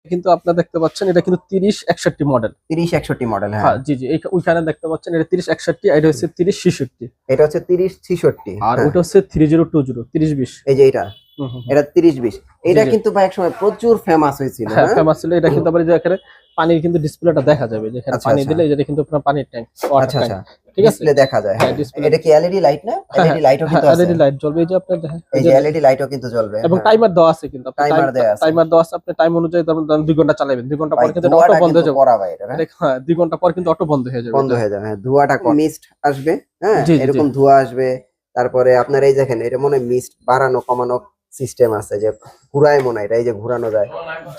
কিন্তু আপনারা দেখতে পাচ্ছেন এটা কিন্তু 3061 মডেল। 3061 মডেল, হ্যাঁ। হ্যাঁ, জি, জি। ওইখানে দেখতে পাচ্ছেন এটা 3061, এটা হচ্ছে 3066। এটা হচ্ছে 3066, আর হ্যাঁ। ওটা হচ্ছে 3020, 3020। এই যে এটা, হুম, হুম, হুম। এটা 3020। জি, এটা জি। কিন্তু ভাই একসময় প্রচুর ফেমাস হয়েছিল, হ্যাঁ, হ্যাঁ। ফেমাস ছিল। এটা কিন্তু আবার এই যে এখানে পানির কিন্তু ডিসপ্লেটা দেখা যাবে। যেখানে আচ্ছা পানি আচ্ছা দিলে এটা কিন্তু আপনার পানির ট্যাঙ্ক, ওয়াটার আচ্ছা ট্যাঙ্ক। আচ্ছা, ঠিক আছে? ডিসপ্লে দেখা যায়, হ্যাঁ, হ্যাঁ। ডিসপ্লে। এটা কি এলইডি লাইট না? হ্যাঁ, এলইডি লাইটও হ্যাঁ, কিন্তু আছে। এলইডি লাইট জ্বলবে। এই যে আপনার দেখেন, এই এই যে যে এলইডি লাইটও কিন্তু জ্বলবে, এবং হ্যাঁ। টাইমার দেওয়া আছে কিন্তু। আপনি টাইমার দেয়া আছে। টাইমার দেওয়া আছে। আপনি টাইম অনুযায়ী ধরুন 2 ঘন্টা চালাবেন। 2 ঘন্টা পর ভাই কিন্তু এটা অটো ধোঁয়াটা বন্ধ কিন্তু হয়ে যাবে। করা ভাই এটা, হ্যাঁ। হ্যাঁ, 2 ঘন্টা পর কিন্তু অটো বন্ধ হয়ে যাবে বন্ধ এটা। হয়ে যাবে, হ্যাঁ। ধোঁয়াটা মিস্ট আসবে, হ্যাঁ। জি, জি, জি। এরকম ধোঁয়া আসবে। তারপরে আপনার এই দেখেন, এটা মনে হয় মিস্ট বাড়ানো কমানো সিস্টেম আছে, যে ঘুরায় মনে হয় এটা, এই যে ঘুরানো যায়,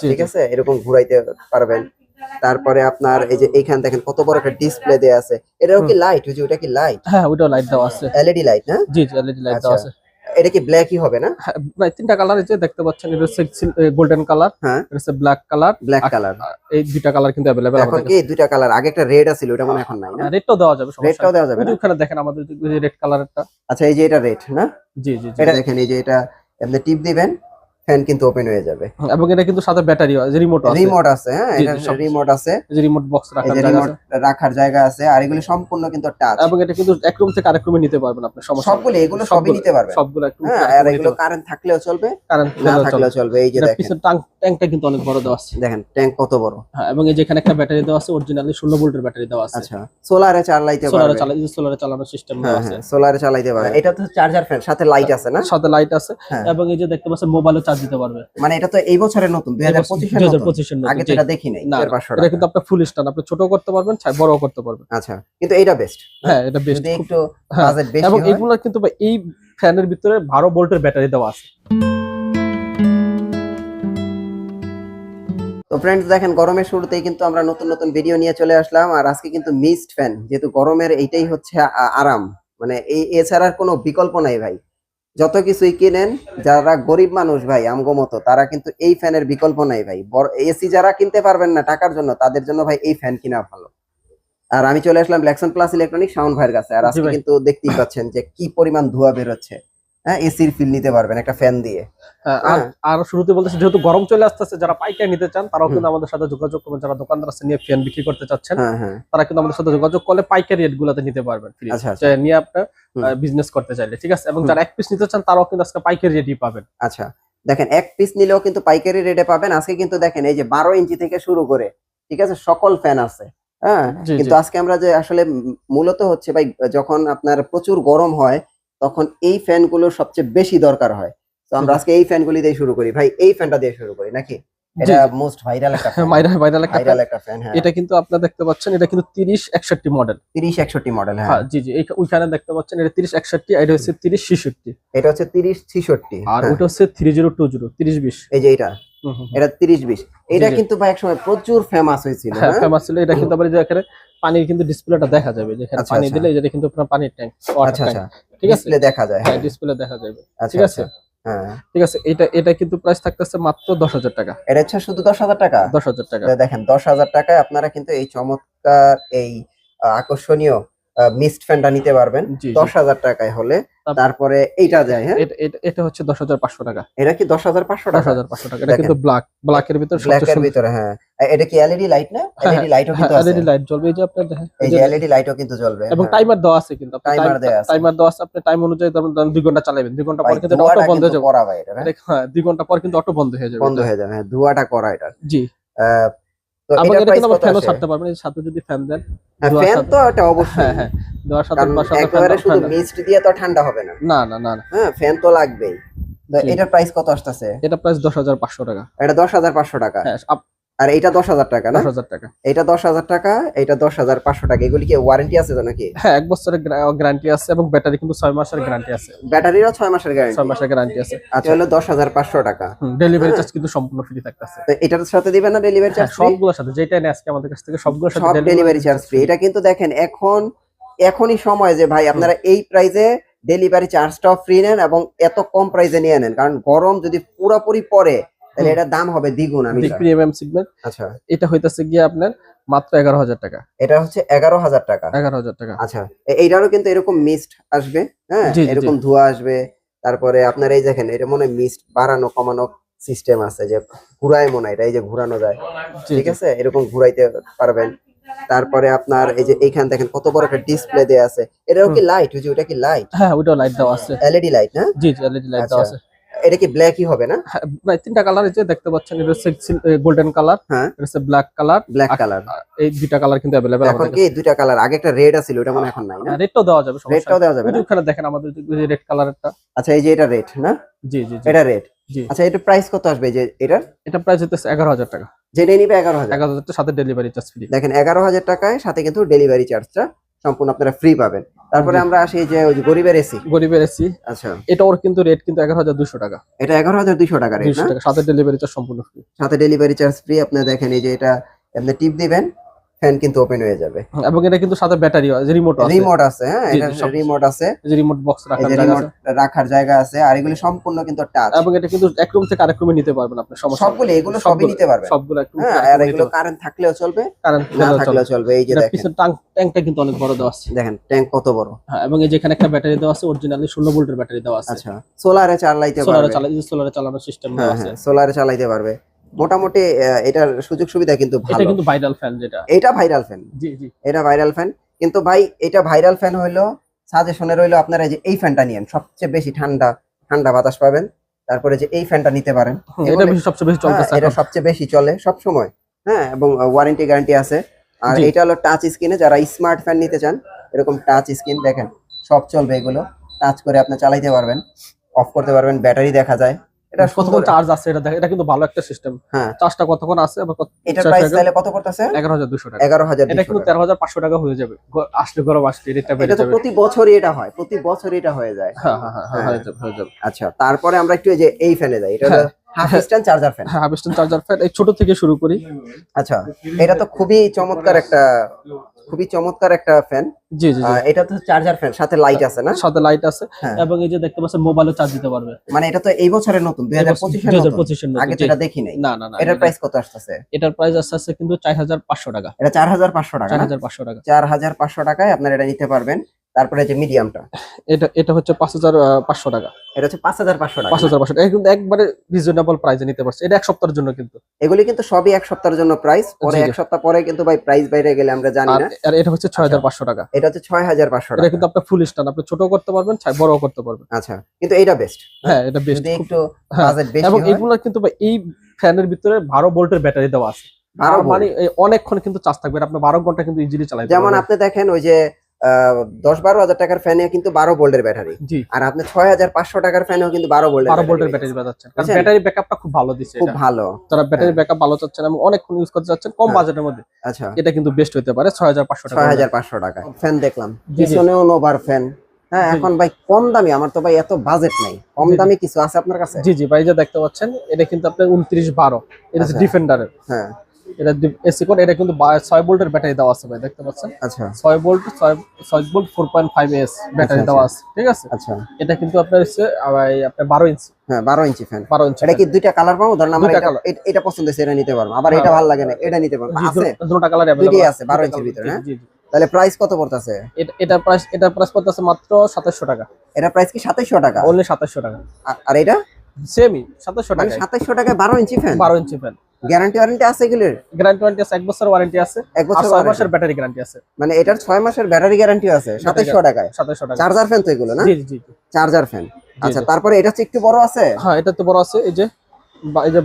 জি, ঠিক জি। আছে, এরকম ঘুরাইতে পারবেন। তারপরে আপনার এই যে এইখানে দেখেন কত বড় একটা ডিসপ্লে দেয়া আছে। এটাও কি হুম। লাইট? ওই যে ওটা কি লাইট? হ্যাঁ, ওটাও লাইট দেওয়া আছে। এলইডি লাইট না? জি, জি, এলইডি লাইট দেওয়া আচ্ছা, আছে। এটা কি ব্ল্যাকই হবে না? হ্যাঁ, প্রায় ৩ টা কালার এই যে দেখতে পাচ্ছেন। এটা হচ্ছে গোল্ডেন কালার, হ্যাঁ, এটা হচ্ছে ব্ল্যাক কালার। ব্ল্যাক আর কালার। এই ২ টা কালার কিন্তু এভেইলেবল এখন আমাদের কি কাছে। দুইটা কালার, আগে একটা রেড আছিল, ওটা মনে হয় এখন নাই না? রেডটাও দেওয়া যাবে, সমস্যা রেডটাও নেই। দেওয়া যাবে ওই যে না? ওখানে দেখেন আমাদের যে রেড কালারেরটা। আচ্ছা, এই যে এটা রেড না? জি, জি, জি। এটা দেখেন, এই যে এটা আপনি টিপ দিবেন, ফ্যান কিন্তু ওপেন হয়ে যাবে। এবং এটা কিন্তু সাথে ব্যাটারি আছে, রিমোটও আছে। রিমোট আছে, হ্যাঁ। জি, এটা জি, সব। রিমোট আছে। এই যে রিমোট বক্স এই রাখার যে জায়গা রিমোট আছে। রাখার জায়গা আছে, আর এগুলি সম্পূর্ণ কিন্তু টাচ। এবং এটা কিন্তু এক রুম থেকে আরেক রুমে নিতে পারবেন আপনি, সমস্যা নেই। সবগুলো, এগুলো সবই সবগুলো নিতে পারবেন, সবগুলো এক রুম হ্যাঁ। থেকে আরেক আর রুমে নিতে এগুলো পারবেন। কারেন্ট থাকলেও চলবে, কারেন্ট না গেলেও থাকলেও চলবে। চলবে। এই যে এটা দেখেন, পিছনে ট্যাঙ্কটা কিন্তু অনেক বড় দেওয়া আছে। দেখেন ট্যাঙ্ক কত বড়। হ্যাঁ, এবং এই যে এখানে একটা ব্যাটারি দেওয়া আছে, অরিজিনালি 16 ভোল্টের ব্যাটারি দেওয়া আছে। আচ্ছা, সোলারে চালাইতে সোলারে পারবে। সোলারে চালানোর সিস্টেম হ্যাঁ দেওয়া আছে। হ্যাঁ, সোলারে চালাইতে পারবে। হ্যাঁ। এটা তো চার্জার ফ্যান, সাথে লাইট আছে না? সাথে লাইট আছে। হ্যাঁ। এবং এই যে দেখতে পাচ্ছেন মোবাইলও চার্জ দিতে পারবে। মানে এটা তো এই বছরের নতুন, 2025 এর নতুন। 2025 এর নতুন। আগে তো জি। এটা দেখি নাই। না, না, 500 এটা টাকা। কিন্তু আপনার ফুল স্ট্যান্ড, আপনি ছোট করতে পারবেন, বড়ও করতে পারবেন। আচ্ছা, কিন্তু এইটা বেস্ট, হ্যাঁ। হ্যাঁ, এটা বেস্ট যদি খুব। একটু হ্যাঁ, বাজেট বেশি এবং হয়। এগুলা কিন্তু ভাই এই ফ্যানের ভিতরে 12 ভোল্টের ব্যাটারি দেওয়া আছে। তো ফ্রেন্ডস, দেখেন গরমের শুরুতেই কিন্তু আমরা নতুন নতুন ভিডিও নিয়ে চলে আসলাম। আর আজকে কিন্তু মিস্ট ফ্যান, যেহেতু গরমের এইটাই হচ্ছে আরাম, মানে এই এছাড়া আর কোনো বিকল্প নাই ভাই। যত কিছুই কিনেন, যারা গরিব মানুষ ভাই আমগো মতো, তারা কিন্তু এই ফ্যানের বিকল্প নাই ভাই। এসি যারা কিনতে পারবেন না টাকার জন্য, তাদের জন্য ভাই এই ফ্যান কিনা ভালো। আর আমি চলে আসলাম ব্ল্যাকসন প্লাস ইলেকট্রনিক শাওন ভাইয়ের কাছে। আর জি আজকে ভাই। কিন্তু দেখতেই পাচ্ছেন যে কি পরিমাণ ধোঁয়া বের হচ্ছে, হ্যাঁ। এসির ফিল নিতে পারবেন একটা ফ্যান দিয়ে, হ্যাঁ, আর হ্যাঁ। আর শুরুতে বলতেছি, যেহেতু গরম চলে আসতেছে, যারা পাইকারি নিতে চান তারাও হুম, কিন্তু আমাদের সাথে যোগাযোগ করবেন। যারা দোকানদার আছে নিয়ে ফ্যান বিক্রি করতে চাচ্ছেন, হ্যাঁ হ্যাঁ। তারা কিন্তু আমাদের সাথে যোগাযোগ করলে পাইকারি রেট গুলাতে নিতে পারবেন ফ্রি, আচ্ছা আচ্ছা। নিয়ে আপনার হুম বিজনেস করতে চাইলে, ঠিক আছে। এবং হুম। যারা এক পিস নিতে চান তারাও কিন্তু আজকে পাইকারি রেটই পাবেন। আচ্ছা, দেখেন এক পিস নিলেও কিন্তু পাইকারি রেটে পাবেন। আজকে কিন্তু দেখেন এই যে 12 ইঞ্চি থেকে শুরু করে, ঠিক আছে, সকল ফ্যান আছে, হ্যাঁ। জি, জি। কিন্তু আজকে আমরা যে আসলে মূলত হচ্ছে ভাই, যখন আপনার প্রচুর গরম হয়, তখন এই ফ্যান গুলো সবচেয়ে বেশি দরকার হয়। তো জি, আমরা জি। আজকে এই ফ্যান গুলি দিয়ে শুরু করি ভাই। এই ফ্যানটা দিয়ে শুরু করি নাকি? জি, এটা জি। মোস্ট ভাইরাল একটা ফ্যান, ভাইরাল একটা ফ্যান। ভাইরাল একটা ফ্যান, হ্যাঁ। এটা কিন্তু আপনারা দেখতে পাচ্ছেন, এটা কিন্তু 3061 মডেল। 3061 মডেল, হ্যাঁ। হ্যাঁ, জি, জি। ওইখানে দেখতে পাচ্ছেন এটা 3061, এটা হচ্ছে 3066। এটা হচ্ছে 3066, আর হ্যাঁ। ওটা হচ্ছে 3020, 3020। এই যে এটা, হুম, হুম, হুম। এটা 3020। জি, এটা জি। কিন্তু ভাই একসময় প্রচুর ফেমাস হয়েছিল, হ্যাঁ, হ্যাঁ। ফেমাস ছিল। এটা কিন্তু আবার এই যে এখানে পানির কিন্তু ডিসপ্লেটা দেখা যাবে। যেখানে আচ্ছা পানি আচ্ছা দিলে এটা কিন্তু আপনার পানির ট্যাঙ্ক, ওয়াটার আচ্ছা ট্যাঙ্ক। আচ্ছা, ঠিক আছে? ডিসপ্লে দেখা যায়, হ্যাঁ, হ্যাঁ। ডিসপ্লে দেখা যাবে। আচ্ছা ঠিক আছে? আচ্ছা, হ্যাঁ। ঠিক আছে। এটা কিন্তু প্রাইস থাকতেছে মাত্র 10,000 টাকা। এটা হচ্ছে শুধু 10,000 টাকা। 10,000 টাকা। দেখেন 10,000 টাকায় আপনারা কিন্তু এই চমৎকার এই আকর্ষণীয় মিস্ট ফ্যানটা নিতে পারবেন জি, জি। 10,000 টাকায় হলে। তারপর তারপরে এইটা যায়, হ্যাঁ। এটা হচ্ছে 10,500 টাকা। এটা কি 10,500 টাকা? 10,500 টাকা। এটা দেখেন কিন্তু ব্ল্যাকের ভিতরে ব্ল্যাক সবচেয়ে এর সুন্দর। ভিতরে, হ্যাঁ। এটা কি এলইডি লাইট না? হ্যাঁ, হ্যাঁ, এলইডি লাইটও হ্যাঁ, কিন্তু আছে। এলইডি লাইট জ্বলবে। এই যে আপনার দেখেন, এই এই যে যে এলইডি লাইটও কিন্তু জ্বলবে, এবং হ্যাঁ। টাইমার দেওয়া আছে কিন্তু। আপনি টাইমার দেয়া আছে। টাইমার দেওয়া আছে। আপনি টাইম অনুযায়ী ধরুন 2 ঘন্টা চালাবেন। 2 ঘন্টা পর ভাই কিন্তু এটা অটো ধোঁয়াটা বন্ধ কিন্তু হয়ে যাবে। করা ভাই এটা, হ্যাঁ। এটা হ্যাঁ, 2 ঘন্টা পর কিন্তু অটো বন্ধ হয়ে যাবে বন্ধ এটা। হয়ে যাবে, হ্যাঁ। ধোঁয়াটা করা এটা। জি। আহ, তো এবং এটার এটা প্রাইস কিন্তু আবার কত ফ্যানও আসে? ছাড়তে পারবেন। এই সাথে যদি ফ্যান দেন, হ্যাঁ, ধোঁয়ার ফ্যান সাথে। তো এটা হ্যাঁ, অবশ্যই। হ্যাঁ। ধোঁয়ার সাথে কারণ বা সাথে একেবারে শুধু ফ্যান। মিস্ট দিয়ে তো ঠান্ডা হবে না, না, না, না, না। হ্যাঁ। ফ্যান তো লাগবেই। তো জি। এটার প্রাইস কত আসতেছে? এটা প্রাইস 10,500 টাকা। এটা 10,500 টাকা। হ্যাঁ, আর এটা 10,000 টাকা না? 10,000 টাকা। এটা 10,000 টাকা, এটা 10,500 টাকা। এগুলি কি ওয়ারেন্টি আছে তো নাকি? হ্যাঁ, 1 বছরের গ্যারান্টি আছে এবং ব্যাটারি কিন্তু 6 মাসের গ্যারান্টি আছে। ব্যাটারিরও 6 মাসের 6 গ্যারান্টি। মাসের গ্যারান্টি আছে। আচ্ছা, হলো 10,500 টাকা। ডেলিভারি হ্যাঁ। চার্জ কিন্তু সম্পূর্ণ ফ্রি থাকতেছে। তো এটার সাথে দিবেন না ডেলিভারি হ্যাঁ, চার্জ ফ্রি? সবগুলোর সাথে যেটা নেয় আজকে আমাদের কাছ থেকে সবগুলোর সাথে সব ডেলিভারি চার্জ ফ্রি। ফ্রি। এটা কিন্তু দেখেন এখনই সময় যে ভাই আপনারা এই প্রাইসে ডেলিভারি চার্জটাও ফ্রি নেন এবং এত কম প্রাইসে নিয়ে নেন। কারণ গরম যদি পুরোপুরি পড়ে, তাহলে এটার দাম হবে দ্বিগুণ, আমি প্রিমিয়াম সেগমেন্ট। আচ্ছা, এটা হইতাছে গিয়ে আপনার মাত্র 11,000 টাকা। এটা হচ্ছে 11,000 টাকা। 11,000 টাকা। আচ্ছা, এইটারও কিন্তু এরকম মিস্ট আসবে, হ্যাঁ। জি, জি, জি। এরকম ধোঁয়া আসবে। তারপরে আপনার এই দেখেন, এটা মনে হয় মিস্ট বাড়ানো কমানো সিস্টেম আছে যে ঘুরায় মনে হয়, এটা এই যে ঘুরানো যায়, জি, ঠিক জি। আছে, এরকম ঘুরাইতে পারবেন। তারপরে আপনার এই যে এইখানে দেখেন কত বড় একটা ডিসপ্লে দেয়া আছে, এটাও কি লাইট, ওই যে ওটা কি লাইট, হ্যাঁ, ওইটাও লাইট দেওয়া আছে। এলইডি লাইট না? জি, জি, এলইডি লাইট আচ্ছা, দেওয়া আছে। এটা কি ব্ল্যাকই হবে না? হ্যাঁ, প্রায় ৩ টা কালার এই যে দেখতে পাচ্ছেন। এটা হচ্ছে গোল্ডেন কালার, হ্যাঁ, এটা হচ্ছে ব্ল্যাক কালার। Black colour. এই ২ টা কালার কিন্তু अवेलेबल এখন আমাদের কি কাছে। দুইটা কালার, আগে একটা রেড আছিল, ওটা মনে হয় এখন নাই না? রেডটাও দেওয়া যাবে, সমস্যা রেডটাও নেই। দেওয়া যাবে ওই যে না? ওখানে দেখেন আমাদের যে রেড কালারেরটা। আচ্ছা, এই যে এটা রেড না? জি, জি, জি। এটা রেড। জি। আচ্ছা, এটা প্রাইস কত আসবে এই যে এটার? এটা প্রাইস হচ্ছে ১১,০০০ টাকা। যেটা নিবে 11,000। ১১,০০০ টাকার সাথে ডেলিভারি চার্জ ফ্রি। দেখেন 11,000 টাকায় সাথে কিন্তু ডেলিভারি চার্জটা সম্পূর্ণ আপনারা ফ্রি পাবেন। তারপরে জি। আমরা আসি এই যে ওই যে গরিবের এসি। গরিবের এসি, আচ্ছা, এটা ওর কিন্তু রেট কিন্তু ১১,২০০ টাকা। এটা 11,200 টাকা রেট ২০০ না? টাকা সাথে ডেলিভারি চার্জ সম্পূর্ণ ফ্রি। সাথে ডেলিভারি চার্জ ফ্রি। আপনি দেখেন এই যে এটা আপনি টিপ দিবেন, ফ্যান কিন্তু ওপেন হয়ে যাবে। এবং এটা কিন্তু সাথে ব্যাটারিও আছে, রিমোট আছে। রিমোট আছে, হ্যাঁ, জি, এটা জি, সব রিমোট আছে। এই যে রিমোট বক্স এই রাখার যে জায়গা রিমোট আছে। রাখার জায়গা আছে, আর এগুলি সম্পূর্ণ কিন্তু টাচ। এবং এটা কিন্তু এক রুম থেকে আরেক রুমে নিতে পারবেন আপনি, সমস্যা নেই। সবগুলো এগুলো সবই নিতে পারবেন। সবগুলো এক রুম হ্যাঁ, থেকে আর আরেক রুমে এগুলো নিতে পারবেন। কারেন্ট থাকলেও চলবে, কারেন্ট না থাকলেও থাকলেও চলবে। চলবে। এই যে এটা দেখেন, পিছনে ট্যাঙ্কটা কিন্তু অনেক বড় দেওয়া আছে। দেখেন ট্যাঙ্ক কত বড়। হ্যাঁ, এবং এই যে এখানে একটা ব্যাটারি দেওয়া আছে, অরিজিনালি ১৬ ভোল্টের ব্যাটারি দেওয়া আছে। আচ্ছা, সোলারে চালাইতে সোলারে পারবে। সোলারে চালানোর সিস্টেম হ্যাঁ, দেওয়া আছে। হ্যাঁ, সোলারে চালাইতে পারবে। মোটামুটি এটার সুযোগ সুবিধা কিন্তু এটা ভালো। কিন্তু ভাইরাল ফ্যান যেটা। এটা ভাইরাল ফ্যান, জি, জি। এটা ভাইরাল ফ্যান। কিন্তু ভাই এটা ভাইরাল ফ্যান হইলো, সাজেশনে রইলো আপনারা যে এই ফ্যানটা নিয়েন, সবচেয়ে বেশি ঠান্ডা ঠান্ডা বাতাস পাবেন। তারপরে যে এই ফ্যানটা নিতে পারেন, এটা সবচেয়ে বেশি হ্যাঁ, চলতেছে এটা এখন। সবচেয়ে বেশি চলে সব সময়। হ্যাঁ, এবং ওয়ারেন্টি গ্যারান্টি আছে। আর জি। এটা হলো টাচ স্ক্রিনে, যারা স্মার্ট ফ্যান নিতে চান এরকম টাচ স্ক্রিন, দেখেন সব চলবে, এগুলো টাচ করে আপনি চালাইতে পারবেন, অফ করতে পারবেন, ব্যাটারি দেখা যায়। এটা কতক্ষণ সুন্দর। চার্জ আছে এটা দেখেন, এটা কিন্তু ভালো একটা সিস্টেম। হ্যাঁ, চার্জটা কতক্ষণ আছে আবার এটার প্রাইস তাহলে কত পড়তেছে? ১১,২০০ টাকা। 11,200 এটা কিন্তু ১৩,৫০০ টাকা হয়ে যাবে। আসলে গরম আসলে রেটটা বেড়ে এটা তো যাবে। প্রতি বছরই এটা হয়, প্রতি বছরই এটা হয়ে যায়। হ্যাঁ, হ্যাঁ, হ্যাঁ, হ্যাঁ। হয়ে যাবে, হয়ে যাবে। আচ্ছা, তারপরে আমরা একটু এই যে এই ফ্যানে যাই, এটা হলো হাফ স্ট্যান্ড চার্জার ফ্যান। হ্যাঁ, হারভেস্টার চার্জার ফ্যান এই ছোট থেকে শুরু করি। আচ্ছা, এটা তো খুবই চমৎকার একটা, খুবই চমৎকার একটা ফ্যান। জি, জি, জি। এটা তো চার্জার ফ্যান, সাথে লাইট আছে না? সাথে লাইট আছে। হ্যাঁ। এবং এই যে দেখতে পাচ্ছেন মোবাইলে চার্জ দিতে পারবে। মানে এটা তো এই বছরের নতুন, 2025 এর নতুন। ২০২৫ এর নতুন। আগে তো জি। এটা দেখি নাই। না, না, না। এটার প্রাইস কত আসতেছে? এটার প্রাইস আছে কিন্তু ৪,৫০০ টাকা। এটা 4,500 টাকা না? ৪,৫০০ টাকা। 4,500 টাকায় আপনারা এটা নিতে পারবেন। তারপরে যে মিডিয়ামটা, এটা হচ্ছে ৫,৫০০ টাকা। এটা হচ্ছে 5,500 টাকা। ৫,৫০০ এটা কিন্তু একবারে রিজনেবল প্রাইসে নিতে পারছে। এটা এক সপ্তাহের জন্য কিন্তু। এগুলি কিন্তু সবই এক সপ্তাহের জন্য প্রাইস, পরে জি, জি। এক সপ্তাহ পরে কিন্তু ভাই প্রাইস বাইরে গেলে আমরা জানি আর না। আর এটা হচ্ছে ৬,৫০০ টাকা। এটা হচ্ছে 6,500 এটা টাকা। কিন্তু আপনার ফুল স্ট্যান্ড, আপনি ছোটও করতে পারবেন, বড়ও করতে পারবেন। আচ্ছা, কিন্তু এইটা বেস্ট। হ্যাঁ, এটা বেস্ট। যদি একটু হ্যাঁ, বাজেট বেশি এবং হয়। এগুলো কিন্তু ভাই এই ফ্যানের ভিতরে ১২ ভোল্টের ব্যাটারি দেওয়া আছে। 12 ভোল্ট। মানে অনেকক্ষণ কিন্তু চার্জ থাকবে, আপনি ১২ ঘন্টা কিন্তু ইজিলি চালাতে যেমন পারবেন। আপনি দেখেন ওই যে 10-12 হাজার টাকার ফ্যানে কিন্তু 12 ভোল্টের ব্যাটারি, জি, আর আপনি 6,500 টাকার ফ্যানেও কিন্তু 12 ভোল্টের ১২ ভোল্টের ব্যাটারি ব্যাটারি বাজাচ্ছেন। কারণ বুঝছেন? ব্যাটারি ব্যাকআপটা খুব ভালো দিছে খুব এটা। ভালো। যারা ব্যাটারি হ্যাঁ। ব্যাকআপ ভালো চাচ্ছেন এবং অনেকক্ষণ ইউজ করতে চাচ্ছেন কম হ্যাঁ। বাজেটের মধ্যে, আচ্ছা, এটা কিন্তু বেস্ট হতে পারে ৬,৫০০ টাকা। 6,500 টাকা ফ্যান দেখলাম, জি, জি। পিছনেও নোভার ফ্যান। হ্যাঁ, জি, জি। এখন ভাই কম দামি, আমার তো ভাই এত বাজেট নাই, কম জি, জি। দামি কিছু আছে আপনার কাছে? জি, জি ভাই, যে দেখতে পাচ্ছেন এটা কিন্তু আপনার ২৯-১২, এটা হচ্ছে আচ্ছা। ডিফেন্ডারের। হ্যাঁ, এটা এসি কোড, এটা কিন্তু ৬ ভোল্টের ব্যাটারি দেওয়া আছে ভাই, দেখতে পাচ্ছেন। আচ্ছা, ৬ ভোল্ট ৪.৫ এস ব্যাটারি আচ্ছা, দেওয়া আছে, ঠিক আছে। আচ্ছা। এটা কিন্তু আপনার হচ্ছে আপনার ১২ ইঞ্চি। হ্যাঁ, 12 ইঞ্চি ফ্যান। ১২ ইঞ্চি এটা কি দুইটা কালার পাবো? ধরেন আমার দুইটা এটা colour। এটা পছন্দ হয়েছে, এটা নিতে পারবো, আবার হ্যাঁ। এটা ভালো লাগে না, এটা নিতে পারবো, আছে? দুটো কালার দুইটাই আছে 12 ইঞ্চির ভিতরে, হ্যাঁ? জি, জি। তাহলে প্রাইস কত পড়তেছে? এটা প্রাইস পড়তেছে মাত্র ২৭০০ টাকা। এটা প্রাইস কি 2700 টাকা? অনলি ২৭০০ টাকা। আর এটা সেমই ২৭০০ মানে টাকা। 2700 টাকায় 12 inch fan? ১২ inch fan. Guarantee warranty আছে এগুলোর? গ্যারান্টি ওয়ারেন্টি আছে, ১ বছর ওয়ারেন্টি আছে। 1 আর বছর ৬ মাসের ব্যাটারি গ্যারান্টি আছে। মানে এটার 6 মাসের ব্যাটারি গ্যারান্টি আছে 2700 টাকায়? ২৭০০ টাকা। চার্জার ফ্যান তো এগুলো না? জি, জি, জি। Charger fan. আচ্ছা, জি। তারপরে এটা হচ্ছে একটু বড় আছে? হ্যাঁ, এটা তো বড় আছে, এই যে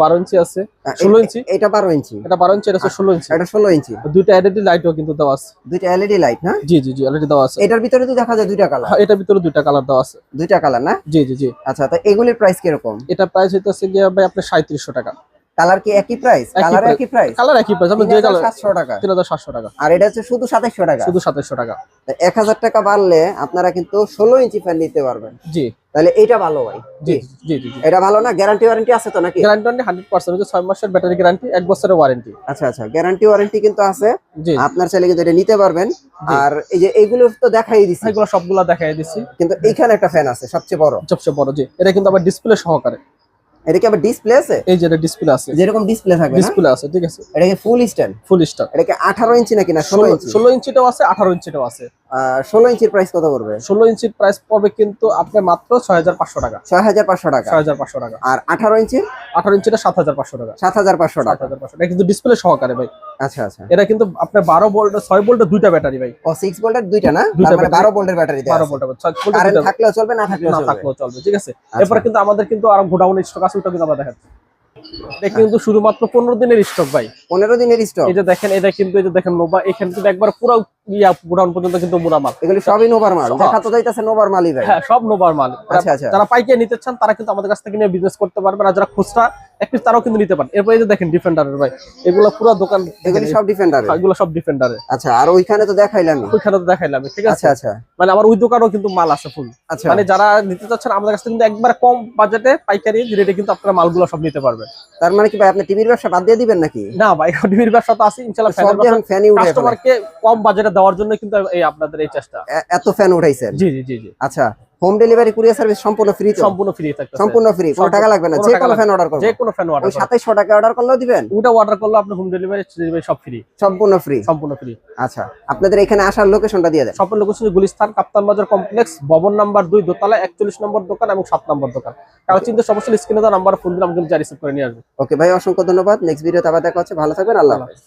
১২ ইঞ্চি আছে, ১৬ ইঞ্চি। এটা 12 ইঞ্চি, এটা ১২ ইঞ্চি, এটা হচ্ছে ১৬ ইঞ্চি। এটা 16 ইঞ্চি। দুইটা এলইডি লাইটও কিন্তু দেওয়া আছে। দুইটা এলইডি লাইট না? জি, জি, জি, এলইডি দেওয়া আছে। এটার ভিতরে তো দেখা যায় দুইটা কালার। হ্যাঁ, এটার ভিতরে দুইটা কালার দেওয়া আছে। দুইটা কালার না? জি, জি, জি। আচ্ছা, তো এগুলির প্রাইস কিরকম? এটা প্রাইস হইতেছে গিয়ে ভাই আপনার ৩৭০০ টাকা। কালার কি একই প্রাইস? Colour price। একই প্রাইস? কালার একই প্রাইস, আপনি যে কালার 3,700 টাকা। ৩৭০০ টাকা। আর এটা হচ্ছে শুধু 2700 টাকা। শুধু ২৭০০ টাকা। 1000 টাকা বাড়লে আপনারা কিন্তু 16 ইঞ্চি ফ্যান নিতে পারবেন। জি, তাহলে এইটা ভালো ভাই। জি, জি, জি, জি। এটা ভালো না? গ্যারান্টি ওয়ারেন্টি আছে তো নাকি? গ্যারান্টি 100%, হচ্ছে ৬ মাসের ব্যাটারি গ্যারান্টি, ১ বছরের ওয়ারেন্টি। আচ্ছা, আচ্ছা, গ্যারান্টি ওয়ারেন্টি কিন্তু আছে। জি, আপনার চাইলে কিন্তু এটা নিতে পারবেন। জি। আর এই যে এইগুলো তো দেখাই দিছি, এগুলো সবগুলা দেখাই দিছি। কিন্তু এইখানে একটা ফ্যান আছে সবচেয়ে বড়। সবচেয়ে বড়, জি। এটা কিন্তু আবার ডিসপ্লে সহকারে। এটা কি আবার ডিসপ্লে আছে? এই যে এটা ডিসপ্লে আছে, যেরকম ডিসপ্লে থাকবে না? ডিসপ্লে আছে, ঠিক আছে। এটা কি ফুল স্ট্যান্ড? ফুল স্টার। এটা কি 18 ইঞ্চি নাকি না 16 ইঞ্চি? 16 ইঞ্চিটাও আছে, 18 ইঞ্চিটাও আছে। 16 ইঞ্চির প্রাইস কত পড়বে? 16 ইঞ্চির প্রাইস পড়বে কিন্তু আপনার মাত্র 6500 টাকা। 6500 টাকা। 6500 টাকা। আর 18 ইঞ্চি? 18 ইঞ্চিটা 7500 টাকা। 7500 টাকা। 7500 এটা কিন্তু ডিসপ্লে সহকারে ভাই। আচ্ছা আচ্ছা। এটা কিন্তু আপনার 12 ভোল্ট 6 ভোল্টের দুইটা ব্যাটারি ভাই। ও 6 ভোল্টের দুইটা না? দুইটা তার মানে ব্যাটারি। 12 ভোল্টের ব্যাটারি দেওয়া 12 আছে। ভোল্টের 6 ভোল্টের কারেন্ট দুইটা, থাকলেও চলবে, না থাকলেও না চলবে। থাকলেও চলবে, ঠিক আছে। এরপর কিন্তু আমাদের কিন্তু আরো গোডাউনের স্টক আছে, ওটা কিন্তু আমরা দেখাচ্ছি। এটা কিন্তু শুধুমাত্র 15 দিনের স্টক ভাই। 15 দিনের স্টক। এই যে দেখেন, এটা কিন্তু এই যে দেখেন নোভা, এখানে কিন্তু একবার পুরো গোডাউন পর্যন্ত কিন্তু মোড়া মাল। এগুলি সবই নোভার মাল। সব। দেখা তো যাইতাছে নোভার মালই ভাই। হ্যাঁ, সব নোভার মাল। আচ্ছা আচ্ছা। যারা পাইকারি নিতে চান তারা কিন্তু আমাদের কাছ থেকে নিয়ে বিজনেস করতে পারবেন, আর যারা খুচরা এক পিস তারাও কিন্তু নিতে পারেন। এরপর এই যে দেখেন ডিফেন্ডারের ভাই, এগুলো পুরো দোকান, এগুলি সব ডিফেন্ডারের। এগুলো সব ডিফেন্ডারের। আচ্ছা, আর ওইখানে তো দেখাইলাম। ওইখানে তো দেখাইলাম, ঠিক আছে। আচ্ছা আচ্ছা। মানে আমার ওই দোকানেও কিন্তু মাল আছে ফুল। আচ্ছা। মানে যারা নিতে চাচ্ছেন আমাদের কাছ থেকে কিন্তু একবার কম বাজেটে পাইকারি রেটে কিন্তু আপনারা মালগুলো সব নিতে পারবেন। তার মানে কি ভাই আপনি টিভির ব্যবসা বাদ দিয়ে দিবেন নাকি? না ভাই, টিভির ব্যবসা তো আছে ইনশাআল্লাহ। সব যখন ফ্যানই উঠে কাস্টমারকে কম বাজেটে দেওয়ার জন্য কিন্তু এই আপনাদের এই চেষ্টা। এত ফ্যান উঠাইছেন? জি জি জি জি। আচ্ছা, হোম ডেলিভারি কুরিয়ার সার্ভিস সম্পূর্ণ ফ্রি তো? সম্পূর্ণ ফ্রি থাকবে, সম্পূর্ণ ফ্রি, কোনো টাকা লাগবে না। যে কোনো ফ্যান অর্ডার করব, যে কোনো ফ্যান অর্ডার ওই 2700 টাকা অর্ডার করলেও দিবেন? ওটা অর্ডার করলে আপনি হোম ডেলিভারি সব ফ্রি, সম্পূর্ণ ফ্রি। সম্পূর্ণ ফ্রি। আচ্ছা, আপনাদের এখানে আসার লোকেশনটা দিয়ে দেন। শপের লোকেশন গুলিস্তান কাপ্তান বাজার কমপ্লেক্স, ভবন নাম্বার 2, দোতলা, 41 নম্বর দোকান এবং 7 নম্বর দোকান। কারো চিন্তা সমস্যা স্ক্রিনে দেওয়া নাম্বার ফোন দিলে আমি কিন্তু রিসিভ করে নিয়ে আসবো। ওকে ভাই, অসংখ্য ধন্যবাদ। নেক্সট ভিডিওতে আবার দেখা হচ্ছে। ভালো থাকবেন, আল্লাহ হাফেজ।